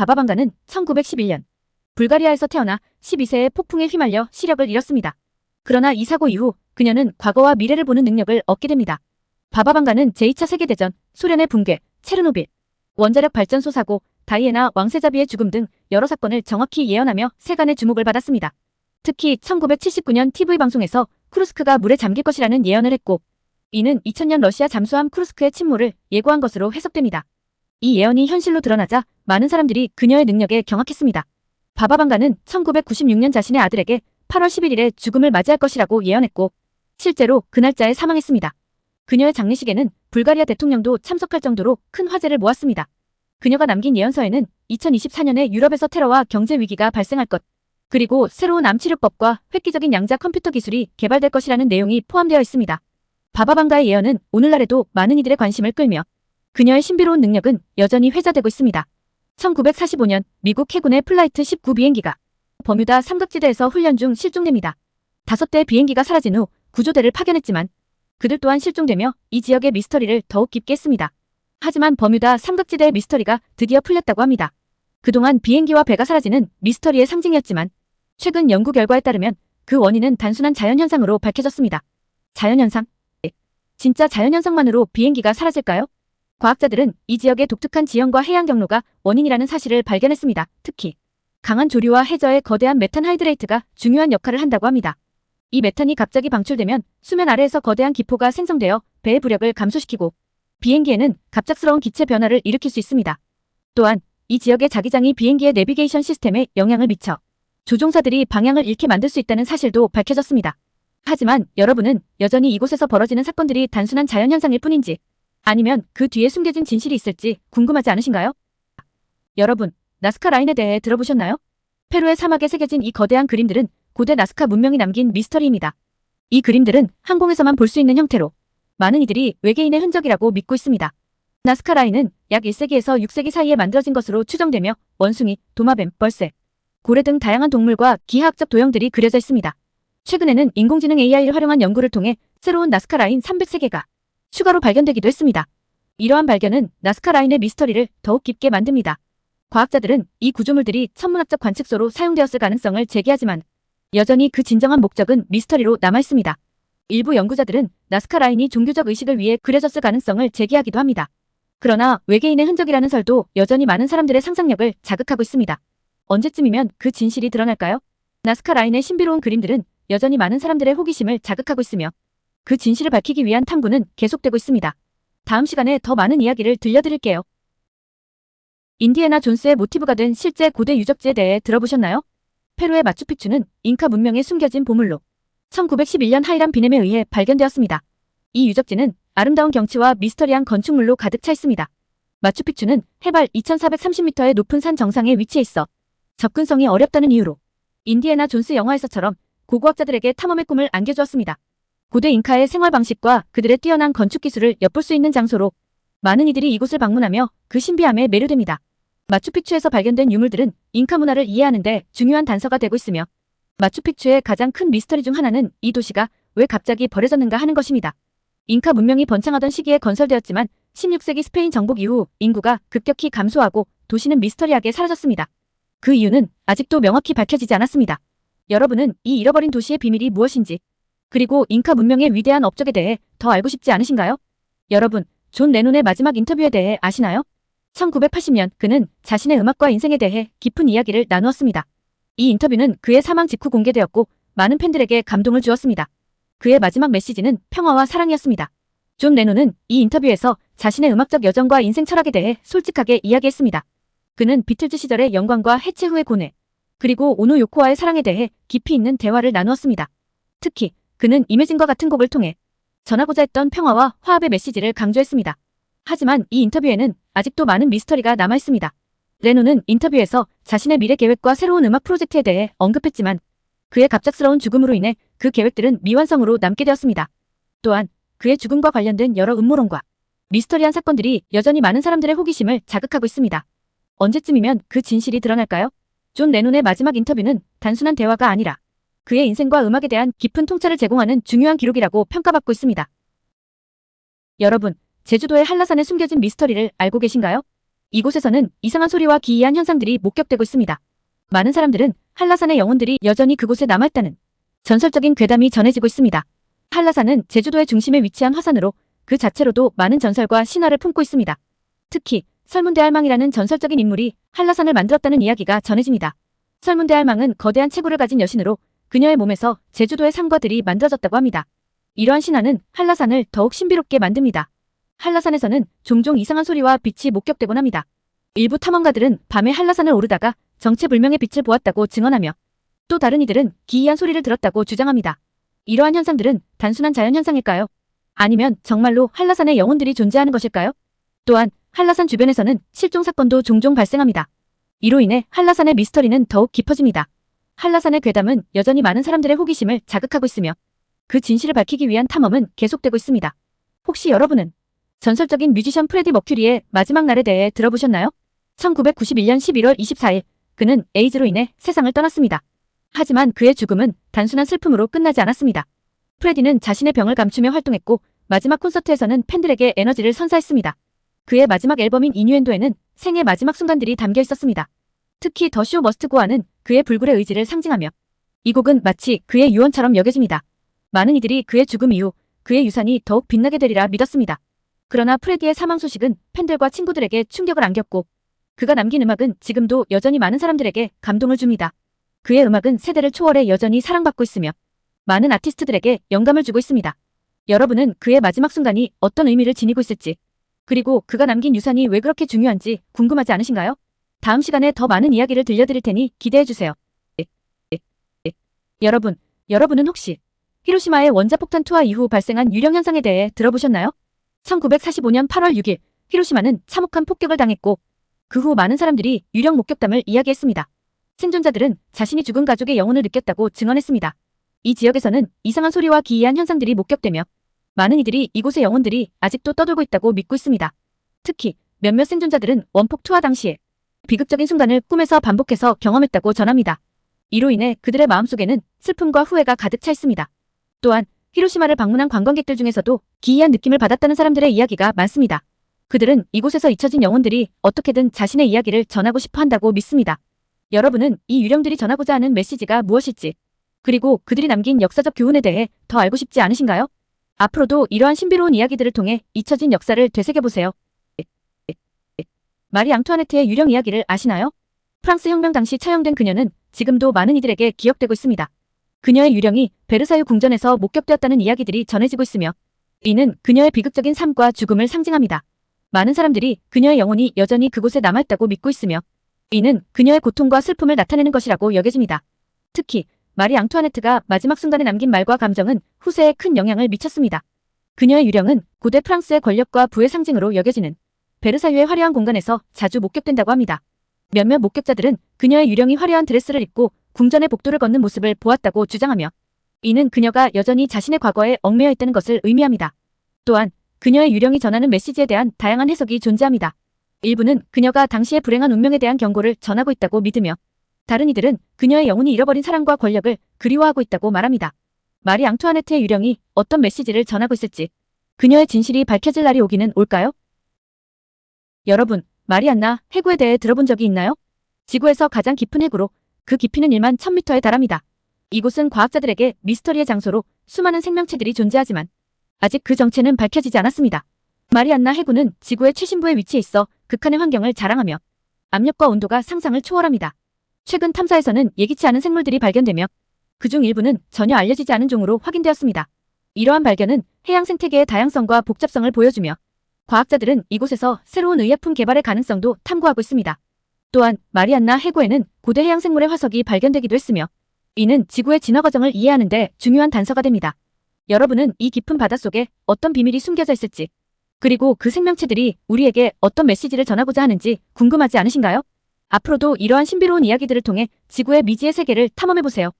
바바방가는 1911년 불가리아에서 태어나 12세에 폭풍에 휘말려 시력을 잃었습니다. 그러나 이 사고 이후 그녀는 과거와 미래를 보는 능력을 얻게 됩니다. 바바방가는 제2차 세계대전, 소련의 붕괴, 체르노빌, 원자력 발전소 사고, 다이애나 왕세자비의 죽음 등 여러 사건을 정확히 예언하며 세간의 주목을 받았습니다. 특히 1979년 TV 방송에서 쿠르스크가 물에 잠길 것이라는 예언을 했고, 이는 2000년 러시아 잠수함 쿠르스크의 침몰을 예고한 것으로 해석됩니다. 이 예언이 현실로 드러나자 많은 사람들이 그녀의 능력에 경악했습니다. 바바방가는 1996년 자신의 아들에게 8월 11일에 죽음을 맞이할 것이라고 예언했고, 실제로 그 날짜에 사망했습니다. 그녀의 장례식에는 불가리아 대통령도 참석할 정도로 큰 화제를 모았습니다. 그녀가 남긴 예언서에는 2024년에 유럽에서 테러와 경제 위기가 발생할 것, 그리고 새로운 암치료법과 획기적인 양자 컴퓨터 기술이 개발될 것이라는 내용이 포함되어 있습니다. 바바방가의 예언은 오늘날에도 많은 이들의 관심을 끌며 그녀의 신비로운 능력은 여전히 회자되고 있습니다. 1945년 미국 해군의 플라이트 19 비행기가 버뮤다 삼각지대에서 훈련 중 실종됩니다. 5대의 비행기가 사라진 후 구조대를 파견했지만 그들 또한 실종되며 이 지역의 미스터리를 더욱 깊게 했습니다. 하지만 버뮤다 삼각지대의 미스터리가 드디어 풀렸다고 합니다. 그동안 비행기와 배가 사라지는 미스터리의 상징이었지만 최근 연구 결과에 따르면 그 원인은 단순한 자연현상으로 밝혀졌습니다. 자연현상? 진짜 자연현상만으로 비행기가 사라질까요? 과학자들은 이 지역의 독특한 지형과 해양 경로가 원인이라는 사실을 발견했습니다. 특히 강한 조류와 해저의 거대한 메탄 하이드레이트가 중요한 역할을 한다고 합니다. 이 메탄이 갑자기 방출되면 수면 아래에서 거대한 기포가 생성되어 배의 부력을 감소시키고 비행기에는 갑작스러운 기체 변화를 일으킬 수 있습니다. 또한 이 지역의 자기장이 비행기의 내비게이션 시스템에 영향을 미쳐 조종사들이 방향을 잃게 만들 수 있다는 사실도 밝혀졌습니다. 하지만 여러분은 여전히 이곳에서 벌어지는 사건들이 단순한 자연현상일 뿐인지 아니면 그 뒤에 숨겨진 진실이 있을지 궁금하지 않으신가요? 여러분, 나스카 라인에 대해 들어보셨나요? 페루의 사막에 새겨진 이 거대한 그림들은 고대 나스카 문명이 남긴 미스터리입니다. 이 그림들은 항공에서만 볼 수 있는 형태로 많은 이들이 외계인의 흔적이라고 믿고 있습니다. 나스카 라인은 약 1세기에서 6세기 사이에 만들어진 것으로 추정되며 원숭이, 도마뱀, 벌새, 고래 등 다양한 동물과 기하학적 도형들이 그려져 있습니다. 최근에는 인공지능 AI를 활용한 연구를 통해 새로운 나스카 라인 300세계가 추가로 발견되기도 했습니다. 이러한 발견은 나스카 라인의 미스터리를 더욱 깊게 만듭니다. 과학자들은 이 구조물들이 천문학적 관측소로 사용되었을 가능성을 제기하지만 여전히 그 진정한 목적은 미스터리로 남아있습니다. 일부 연구자들은 나스카 라인이 종교적 의식을 위해 그려졌을 가능성을 제기하기도 합니다. 그러나 외계인의 흔적이라는 설도 여전히 많은 사람들의 상상력을 자극하고 있습니다. 언제쯤이면 그 진실이 드러날까요? 나스카 라인의 신비로운 그림들은 여전히 많은 사람들의 호기심을 자극하고 있으며 그 진실을 밝히기 위한 탐구는 계속되고 있습니다. 다음 시간에 더 많은 이야기를 들려드릴게요. 인디애나 존스의 모티브가 된 실제 고대 유적지에 대해 들어보셨나요? 페루의 마추픽추는 잉카 문명의 숨겨진 보물로 1911년 하이람 비넴에 의해 발견되었습니다. 이 유적지는 아름다운 경치와 미스터리한 건축물로 가득 차 있습니다. 마추픽추는 해발 2430m의 높은 산 정상에 위치해 있어 접근성이 어렵다는 이유로 인디애나 존스 영화에서처럼 고고학자들에게 탐험의 꿈을 안겨주었습니다. 고대 잉카의 생활 방식과 그들의 뛰어난 건축 기술을 엿볼 수 있는 장소로 많은 이들이 이곳을 방문하며 그 신비함에 매료됩니다. 마추픽추에서 발견된 유물들은 잉카 문화를 이해하는 데 중요한 단서가 되고 있으며 마추픽추의 가장 큰 미스터리 중 하나는 이 도시가 왜 갑자기 버려졌는가 하는 것입니다. 잉카 문명이 번창하던 시기에 건설되었지만 16세기 스페인 정복 이후 인구가 급격히 감소하고 도시는 미스터리하게 사라졌습니다. 그 이유는 아직도 명확히 밝혀지지 않았습니다. 여러분은 이 잃어버린 도시의 비밀이 무엇인지 그리고 잉카 문명의 위대한 업적에 대해 더 알고 싶지 않으신가요? 여러분, 존 레논의 마지막 인터뷰에 대해 아시나요? 1980년 그는 자신의 음악과 인생에 대해 깊은 이야기를 나누었습니다. 이 인터뷰는 그의 사망 직후 공개되었고 많은 팬들에게 감동을 주었습니다. 그의 마지막 메시지는 평화와 사랑이었습니다. 존 레논은 이 인터뷰에서 자신의 음악적 여정과 인생 철학에 대해 솔직하게 이야기했습니다. 그는 비틀즈 시절의 영광과 해체 후의 고뇌, 그리고 오노 요코와의 사랑에 대해 깊이 있는 대화를 나누었습니다. 특히 그는 이매진과 같은 곡을 통해 전하고자 했던 평화와 화합의 메시지를 강조했습니다. 하지만 이 인터뷰에는 아직도 많은 미스터리가 남아있습니다. 레논은 인터뷰에서 자신의 미래 계획과 새로운 음악 프로젝트에 대해 언급했지만 그의 갑작스러운 죽음으로 인해 그 계획들은 미완성으로 남게 되었습니다. 또한 그의 죽음과 관련된 여러 음모론과 미스터리한 사건들이 여전히 많은 사람들의 호기심을 자극하고 있습니다. 언제쯤이면 그 진실이 드러날까요? 존 레논의 마지막 인터뷰는 단순한 대화가 아니라 그의 인생과 음악에 대한 깊은 통찰을 제공하는 중요한 기록이라고 평가받고 있습니다. 여러분, 제주도의 한라산에 숨겨진 미스터리를 알고 계신가요? 이곳에서는 이상한 소리와 기이한 현상들이 목격되고 있습니다. 많은 사람들은 한라산의 영혼들이 여전히 그곳에 남아있다는 전설적인 괴담이 전해지고 있습니다. 한라산은 제주도의 중심에 위치한 화산으로 그 자체로도 많은 전설과 신화를 품고 있습니다. 특히 설문대할망이라는 전설적인 인물이 한라산을 만들었다는 이야기가 전해집니다. 설문대할망은 거대한 체구를 가진 여신으로 그녀의 몸에서 제주도의 산과 들이 만들어졌다고 합니다. 이러한 신화는 한라산을 더욱 신비롭게 만듭니다. 한라산에서는 종종 이상한 소리와 빛이 목격되곤 합니다. 일부 탐험가들은 밤에 한라산을 오르다가 정체불명의 빛을 보았다고 증언하며 또 다른 이들은 기이한 소리를 들었다고 주장합니다. 이러한 현상들은 단순한 자연현상일까요? 아니면 정말로 한라산의 영혼들이 존재하는 것일까요? 또한 한라산 주변에서는 실종 사건도 종종 발생합니다. 이로 인해 한라산의 미스터리는 더욱 깊어집니다. 한라산의 괴담은 여전히 많은 사람들의 호기심을 자극하고 있으며 그 진실을 밝히기 위한 탐험은 계속되고 있습니다. 혹시 여러분은 전설적인 뮤지션 프레디 머큐리의 마지막 날에 대해 들어보셨나요? 1991년 11월 24일 그는 에이즈로 인해 세상을 떠났습니다. 하지만 그의 죽음은 단순한 슬픔으로 끝나지 않았습니다. 프레디는 자신의 병을 감추며 활동했고 마지막 콘서트에서는 팬들에게 에너지를 선사했습니다. 그의 마지막 앨범인 이뉴엔도에는 생의 마지막 순간들이 담겨 있었습니다. 특히 더 쇼 머스트 고아는 그의 불굴의 의지를 상징하며 이 곡은 마치 그의 유언처럼 여겨집니다. 많은 이들이 그의 죽음 이후 그의 유산이 더욱 빛나게 되리라 믿었습니다. 그러나 프레디의 사망 소식은 팬들과 친구들에게 충격을 안겼고 그가 남긴 음악은 지금도 여전히 많은 사람들에게 감동을 줍니다. 그의 음악은 세대를 초월해 여전히 사랑받고 있으며 많은 아티스트들에게 영감을 주고 있습니다. 여러분은 그의 마지막 순간이 어떤 의미를 지니고 있을지 그리고 그가 남긴 유산이 왜 그렇게 중요한지 궁금하지 않으신가요? 다음 시간에 더 많은 이야기를 들려드릴 테니 기대해주세요. 여러분은 혹시 히로시마의 원자폭탄 투하 이후 발생한 유령 현상에 대해 들어보셨나요? 1945년 8월 6일 히로시마는 참혹한 폭격을 당했고 그 후 많은 사람들이 유령 목격담을 이야기했습니다. 생존자들은 자신이 죽은 가족의 영혼을 느꼈다고 증언했습니다. 이 지역에서는 이상한 소리와 기이한 현상들이 목격되며 많은 이들이 이곳의 영혼들이 아직도 떠돌고 있다고 믿고 있습니다. 특히 몇몇 생존자들은 원폭 투하 당시에 비극적인 순간을 꿈에서 반복해서 경험했다고 전합니다. 이로 인해 그들의 마음속에는 슬픔과 후회가 가득 차 있습니다. 또한 히로시마를 방문한 관광객들 중에서도 기이한 느낌을 받았다는 사람들의 이야기가 많습니다. 그들은 이곳에서 잊혀진 영혼들이 어떻게든 자신의 이야기를 전하고 싶어 한다고 믿습니다. 여러분은 이 유령들이 전하고자 하는 메시지가 무엇일지 그리고 그들이 남긴 역사적 교훈에 대해 더 알고 싶지 않으신가요? 앞으로도 이러한 신비로운 이야기들을 통해 잊혀진 역사를 되새겨보세요. 마리 앙투아네트의 유령 이야기를 아시나요? 프랑스 혁명 당시 처형된 그녀는 지금도 많은 이들에게 기억되고 있습니다. 그녀의 유령이 베르사유 궁전에서 목격되었다는 이야기들이 전해지고 있으며 이는 그녀의 비극적인 삶과 죽음을 상징합니다. 많은 사람들이 그녀의 영혼이 여전히 그곳에 남아있다고 믿고 있으며 이는 그녀의 고통과 슬픔을 나타내는 것이라고 여겨집니다. 특히 마리 앙투아네트가 마지막 순간에 남긴 말과 감정은 후세에 큰 영향을 미쳤습니다. 그녀의 유령은 고대 프랑스의 권력과 부의 상징으로 여겨지는 베르사유의 화려한 공간에서 자주 목격된다고 합니다. 몇몇 목격자들은 그녀의 유령이 화려한 드레스를 입고 궁전의 복도를 걷는 모습을 보았다고 주장하며 이는 그녀가 여전히 자신의 과거에 얽매여 있다는 것을 의미합니다. 또한 그녀의 유령이 전하는 메시지에 대한 다양한 해석이 존재합니다. 일부는 그녀가 당시의 불행한 운명에 대한 경고를 전하고 있다고 믿으며 다른 이들은 그녀의 영혼이 잃어버린 사랑과 권력을 그리워하고 있다고 말합니다. 마리 앙투아네트의 유령이 어떤 메시지를 전하고 있을지 그녀의 진실이 밝혀질 날이 오기는 올까요? 여러분, 마리안나 해구에 대해 들어본 적이 있나요? 지구에서 가장 깊은 해구로 그 깊이는 1만 1000m에 달합니다. 이곳은 과학자들에게 미스터리의 장소로 수많은 생명체들이 존재하지만 아직 그 정체는 밝혀지지 않았습니다. 마리안나 해구는 지구의 최심부에 위치해 있어 극한의 환경을 자랑하며 압력과 온도가 상상을 초월합니다. 최근 탐사에서는 예기치 않은 생물들이 발견되며 그중 일부는 전혀 알려지지 않은 종으로 확인되었습니다. 이러한 발견은 해양 생태계의 다양성과 복잡성을 보여주며 과학자들은 이곳에서 새로운 의약품 개발의 가능성도 탐구하고 있습니다. 또한 마리안나 해구에는 고대 해양 생물의 화석이 발견되기도 했으며 이는 지구의 진화 과정을 이해하는 데 중요한 단서가 됩니다. 여러분은 이 깊은 바닷속에 어떤 비밀이 숨겨져 있을지 그리고 그 생명체들이 우리에게 어떤 메시지를 전하고자 하는지 궁금하지 않으신가요? 앞으로도 이러한 신비로운 이야기들을 통해 지구의 미지의 세계를 탐험해보세요.